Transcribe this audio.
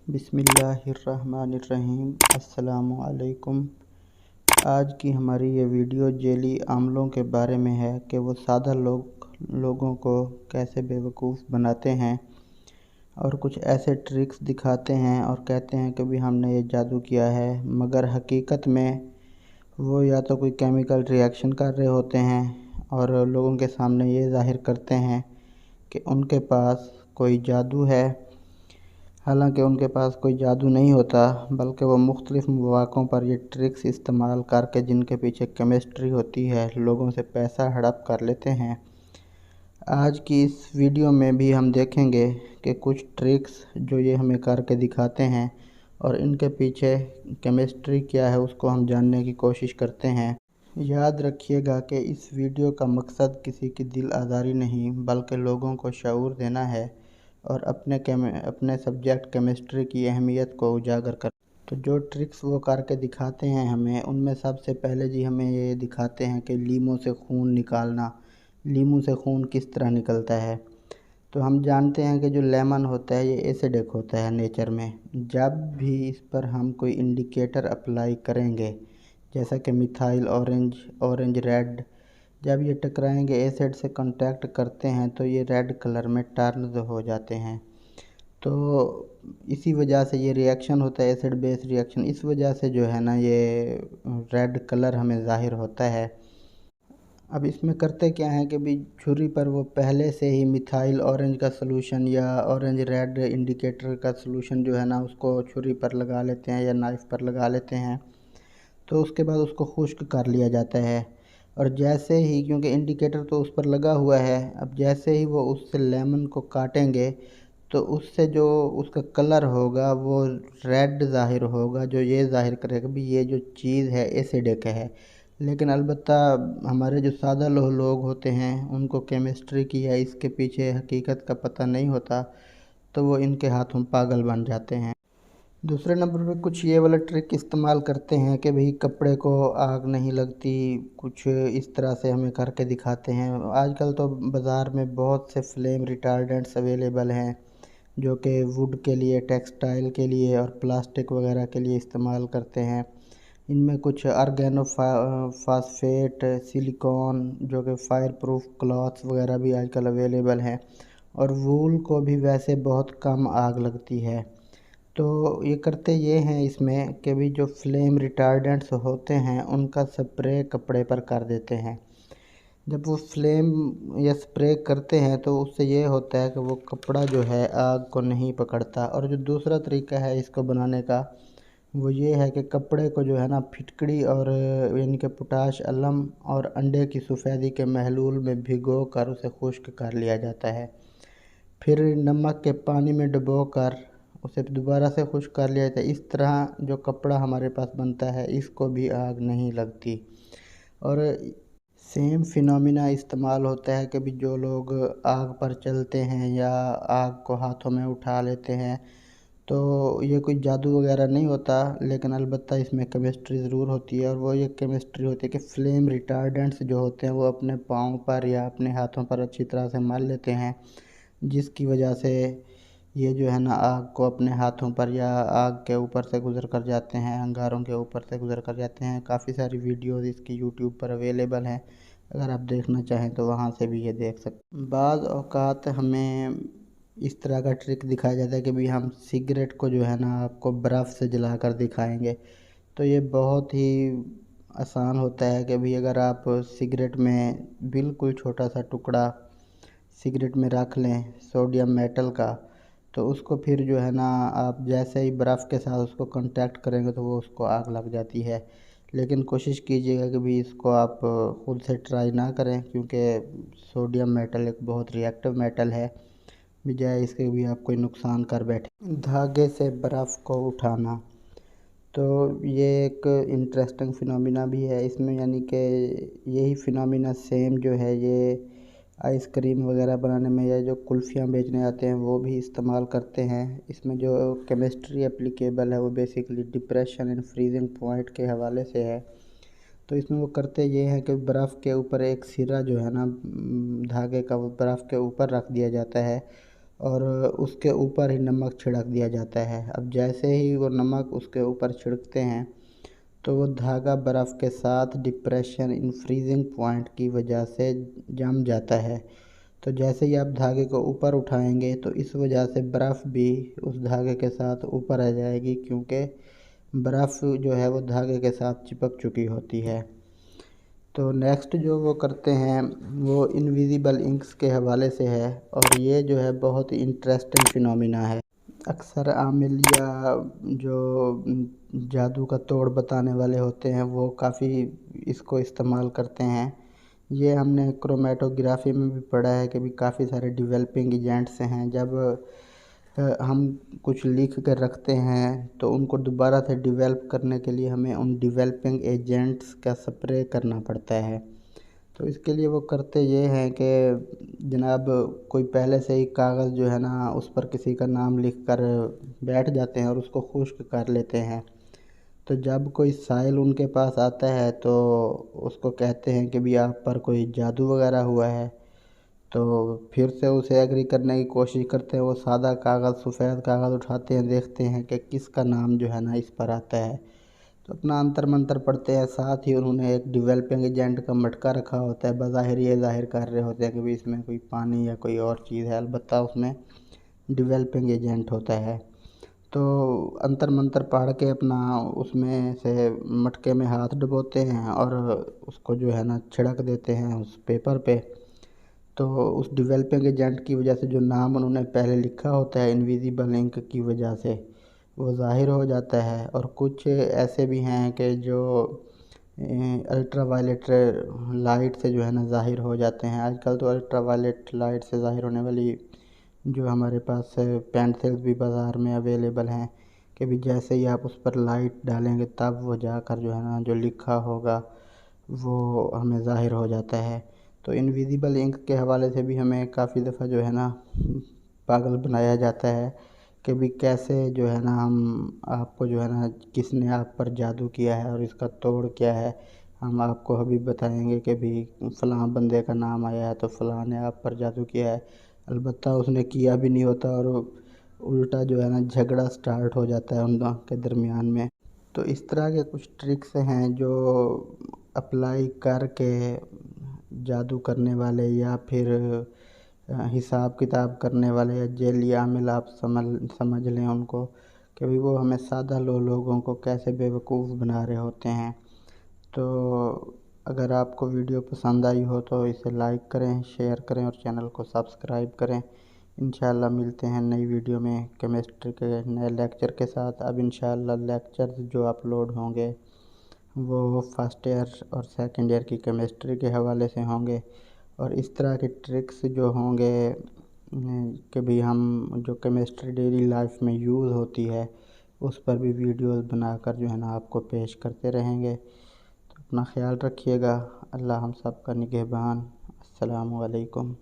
बिस्मिल्लाहिर्रहमानिर्रहीम। अस्सलामु अलैकुम। आज की हमारी ये वीडियो जेली आमलों के बारे में है कि वो सादा लोगों को कैसे बेवकूफ़ बनाते हैं और कुछ ऐसे ट्रिक्स दिखाते हैं और कहते हैं कि भी हमने ये जादू किया है, मगर हकीकत में वो या तो कोई केमिकल रिएक्शन कर रहे होते हैं और लोगों के सामने ये ज़ाहिर करते हैं कि उनके पास कोई जादू है। हालांकि उनके पास कोई जादू नहीं होता, बल्कि वो मुख्तलिफ़ मौक़ों पर ये ट्रिक्स इस्तेमाल करके, जिनके पीछे केमिस्ट्री होती है, लोगों से पैसा हड़प कर लेते हैं। आज की इस वीडियो में भी हम देखेंगे कि कुछ ट्रिक्स जो ये हमें करके दिखाते हैं और इनके पीछे केमिस्ट्री क्या है उसको हम जानने की कोशिश करते हैं। याद रखिएगा कि इस वीडियो का मकसद किसी की दिल आज़ारी नहीं, बल्कि लोगों को शऊर देना है और अपने सब्जेक्ट केमिस्ट्री की अहमियत को उजागर कर। तो जो ट्रिक्स वो करके दिखाते हैं हमें, उनमें सबसे पहले जी हमें ये दिखाते हैं कि लीमों से खून निकालना। लीमों से खून किस तरह निकलता है? तो हम जानते हैं कि जो लेमन होता है ये एसिडिक होता है नेचर में। जब भी इस पर हम कोई इंडिकेटर अप्लाई करेंगे, जैसा कि मिथाइल ऑरेंज रेड, जब ये टकराएंगे, एसिड से कांटेक्ट करते हैं तो ये रेड कलर में टर्न हो जाते हैं। तो इसी वजह से ये रिएक्शन होता है, एसिड बेस रिएक्शन। इस वजह से जो है ना ये रेड कलर हमें ज़ाहिर होता है। अब इसमें करते क्या है कि भी छुरी पर वो पहले से ही मिथाइल ऑरेंज का सलूशन या ऑरेंज रेड इंडिकेटर का सलूशन जो है ना उसको छुरी पर लगा लेते हैं या नाइफ़ पर लगा लेते हैं। तो उसके बाद उसको खुश्क कर लिया जाता है और जैसे ही, क्योंकि इंडिकेटर तो उस पर लगा हुआ है, अब जैसे ही वो उससे लेमन को काटेंगे तो उससे जो उसका कलर होगा वो रेड ज़ाहिर होगा, जो ये ज़ाहिर करेगा भी ये जो चीज़ है एसिडिक है। लेकिन अलबत्ता हमारे जो सादा लोग होते हैं उनको केमिस्ट्री की या इसके पीछे हकीकत का पता नहीं होता, तो वो इनके हाथों पागल बन जाते हैं। दूसरे नंबर पे कुछ ये वाला ट्रिक इस्तेमाल करते हैं कि भाई कपड़े को आग नहीं लगती, कुछ इस तरह से हमें करके दिखाते हैं। आजकल तो बाज़ार में बहुत से फ्लेम रिटार्डेंट्स अवेलेबल हैं जो कि वुड के लिए, टेक्सटाइल के लिए और प्लास्टिक वगैरह के लिए इस्तेमाल करते हैं। इनमें कुछ आर्गेनो फास्फेट, सिलिकॉन, जो कि फायर प्रूफ क्लॉथ्स वगैरह भी आजकल अवेलेबल हैं, और वूल को भी वैसे बहुत कम आग लगती है। तो ये करते ये हैं इसमें कि भी जो फ्लेम रिटार्डेंट्स होते हैं उनका स्प्रे कपड़े पर कर देते हैं। जब वो फ्लेम या स्प्रे करते हैं तो उससे ये होता है कि वो कपड़ा जो है आग को नहीं पकड़ता। और जो दूसरा तरीका है इसको बनाने का, वो ये है कि कपड़े को जो है ना फिटकड़ी और यानी कि पोटाश अलम और अंडे की सफ़ेदी के महलूल में भिगो कर उसे खुश्क कर लिया जाता है। फिर नमक के पानी में डुबो कर उसे दोबारा से खुश्क कर लिया जाता है। इस तरह जो कपड़ा हमारे पास बनता है इसको भी आग नहीं लगती। और सेम फिनोमिना इस्तेमाल होता है कि भी जो लोग आग पर चलते हैं या आग को हाथों में उठा लेते हैं, तो ये कोई जादू वगैरह नहीं होता, लेकिन अलबत्ता इसमें केमिस्ट्री ज़रूर होती है। और वो ये केमिस्ट्री होती है कि फ्लेम रिटार्डेंट्स जो होते हैं वो अपने पाँव पर या अपने हाथों पर अच्छी तरह से मल लेते हैं, जिसकी वजह से ये जो है ना आग को अपने हाथों पर या आग के ऊपर से गुज़र कर जाते हैं, अंगारों के ऊपर से गुज़र कर जाते हैं। काफ़ी सारी वीडियोज़ इसकी यूट्यूब पर अवेलेबल हैं, अगर आप देखना चाहें तो वहाँ से भी ये देख सकते। बाज़ औक़ात हमें इस तरह का ट्रिक दिखाया जाता है कि भाई हम सिगरेट को जो है ना आपको बर्फ़ से जला कर दिखाएंगे। तो ये बहुत ही आसान होता है कि भाई अगर आप सिगरेट में बिल्कुल छोटा सा टुकड़ा सिगरेट में रख लें सोडियम मेटल का, तो उसको फिर जो है ना आप जैसे ही बर्फ़ के साथ उसको कांटेक्ट करेंगे तो वो उसको आग लग जाती है। लेकिन कोशिश कीजिएगा कि भी इसको आप ख़ुद से ट्राई ना करें, क्योंकि सोडियम मेटल एक बहुत रिएक्टिव मेटल है, बजाय इसके भी आप कोई नुकसान कर बैठे। धागे से बर्फ़ को उठाना, तो ये एक इंटरेस्टिंग फिनोमिना भी है इसमें, यानी कि यही फिनोमिना सेम जो है ये आइसक्रीम वगैरह बनाने में या जो कुल्फ़ियाँ बेचने आते हैं वो भी इस्तेमाल करते हैं। इसमें जो केमिस्ट्री एप्लीकेबल है वो basically depression and freezing point के हवाले से है। तो इसमें वो करते ये हैं कि बर्फ़ के ऊपर एक सिरा जो है ना धागे का, वो बर्फ़ के ऊपर रख दिया जाता है اور اس کے اوپر ہی نمک چھڑک دیا جاتا ہے۔ اب جیسے ہی وہ نمک اس کے اوپر چھڑکتے ہیں تو وہ دھاگا برف کے ساتھ ڈپریشن ان فریزنگ پوائنٹ کی وجہ سے جم جاتا ہے۔ تو جیسے ہی آپ دھاگے کو اوپر اٹھائیں گے تو اس وجہ سے برف بھی اس دھاگے کے ساتھ اوپر آ جائے گی، کیونکہ برف جو ہے وہ دھاگے کے ساتھ چپک چکی ہوتی ہے۔ تو نیکسٹ جو وہ کرتے ہیں وہ انویزیبل انکس کے حوالے سے ہے، اور یہ جو ہے بہت انٹرسٹنگ فینومینا ہے۔ اکثر عامل یا جو جادو کا توڑ بتانے والے ہوتے ہیں وہ کافی اس کو استعمال کرتے ہیں۔ یہ ہم نے کرومیٹوگرافی میں بھی پڑھا ہے کہ بھی کافی سارے ڈیولپنگ ایجنٹس ہیں۔ جب ہم کچھ لکھ کر رکھتے ہیں تو ان کو دوبارہ سے ڈیولپ کرنے کے لیے ہمیں ان ڈیولپنگ ایجنٹس کا سپرے کرنا پڑتا ہے۔ تو اس کے لیے وہ کرتے یہ ہیں کہ جناب کوئی پہلے سے ہی کاغذ جو ہے نا اس پر کسی کا نام لکھ کر بیٹھ جاتے ہیں اور اس کو خشک کر لیتے ہیں۔ تو جب کوئی سائل ان کے پاس آتا ہے تو اس کو کہتے ہیں کہ بھی آپ پر کوئی جادو وغیرہ ہوا ہے، تو پھر سے اسے ایگری کرنے کی کوشش کرتے ہیں۔ وہ سادہ کاغذ، سفید کاغذ اٹھاتے ہیں، دیکھتے ہیں کہ کس کا نام جو ہے نا اس پر آتا ہے، تو اپنا انتر منتر پڑھتے ہیں۔ ساتھ ہی انہوں نے ایک ڈیولپنگ ایجنٹ کا مٹکا رکھا ہوتا ہے، بظاہر یہ ظاہر کر رہے ہوتے ہیں کہ بھی اس میں کوئی پانی یا کوئی اور چیز ہے، البتہ اس میں ڈیولپنگ ایجنٹ ہوتا ہے۔ تو انتر منتر پڑھ کے اپنا اس میں سے مٹکے میں ہاتھ ڈبوتے ہیں اور اس کو جو ہے نا چھڑک دیتے ہیں اس پیپر پہ۔ تو اس ڈیولپنگ ایجنٹ کی وجہ سے جو نام انہوں نے پہلے لکھا ہوتا ہے انویزیبل انک کی وجہ سے وہ ظاہر ہو جاتا ہے۔ اور کچھ ایسے بھی ہیں کہ جو الٹرا وائلٹ لائٹ سے جو ہے نا ظاہر ہو جاتے ہیں۔ آج کل تو الٹرا وائلٹ لائٹ سے ظاہر ہونے والی جو ہمارے پاس پینسلز بھی بازار میں اویلیبل ہیں کہ بھی جیسے ہی آپ اس پر لائٹ ڈالیں گے تب وہ جا کر جو ہے نا جو لکھا ہوگا وہ ہمیں ظاہر ہو جاتا ہے۔ تو انویزیبل انک کے حوالے سے بھی ہمیں کافی دفعہ جو ہے نا پاگل بنایا جاتا ہے کہ بھی کیسے جو ہے نا ہم آپ کو جو ہے نا کس نے آپ پر جادو کیا ہے اور اس کا توڑ کیا ہے، ہم آپ کو ابھی بتائیں گے کہ بھی فلاں بندے کا نام آیا ہے تو فلاں نے آپ پر جادو کیا ہے، البتہ اس نے کیا بھی نہیں ہوتا اور الٹا جو ہے نا جھگڑا سٹارٹ ہو جاتا ہے ان دونوں کے درمیان میں۔ تو اس طرح کے کچھ ٹرکس ہیں جو اپلائی کر کے جادو کرنے والے یا پھر حساب کتاب کرنے والے یا جیلی عامل آپ سمجھ لیں ان کو کہ بھی وہ ہمیں سادہ لوگوں کو کیسے بے وقوف بنا رہے ہوتے ہیں۔ تو اگر آپ کو ویڈیو پسند آئی ہو تو اسے لائک کریں، شیئر کریں اور چینل کو سبسکرائب کریں۔ انشاءاللہ ملتے ہیں نئی ویڈیو میں کیمسٹری کے نئے لیکچر کے ساتھ۔ اب انشاءاللہ لیکچرز جو اپلوڈ ہوں گے وہ فرسٹ ایئر اور سیکنڈ ایئر کی کیمسٹری کے حوالے سے ہوں گے، اور اس طرح کے ٹرکس جو ہوں گے کہ بھی ہم جو کیمسٹری ڈیلی لائف میں یوز ہوتی ہے اس پر بھی ویڈیوز بنا کر جو ہے نا آپ کو پیش کرتے رہیں گے۔ تو اپنا خیال رکھیے گا۔ اللہ ہم سب کا نگہبان۔ السلام علیکم۔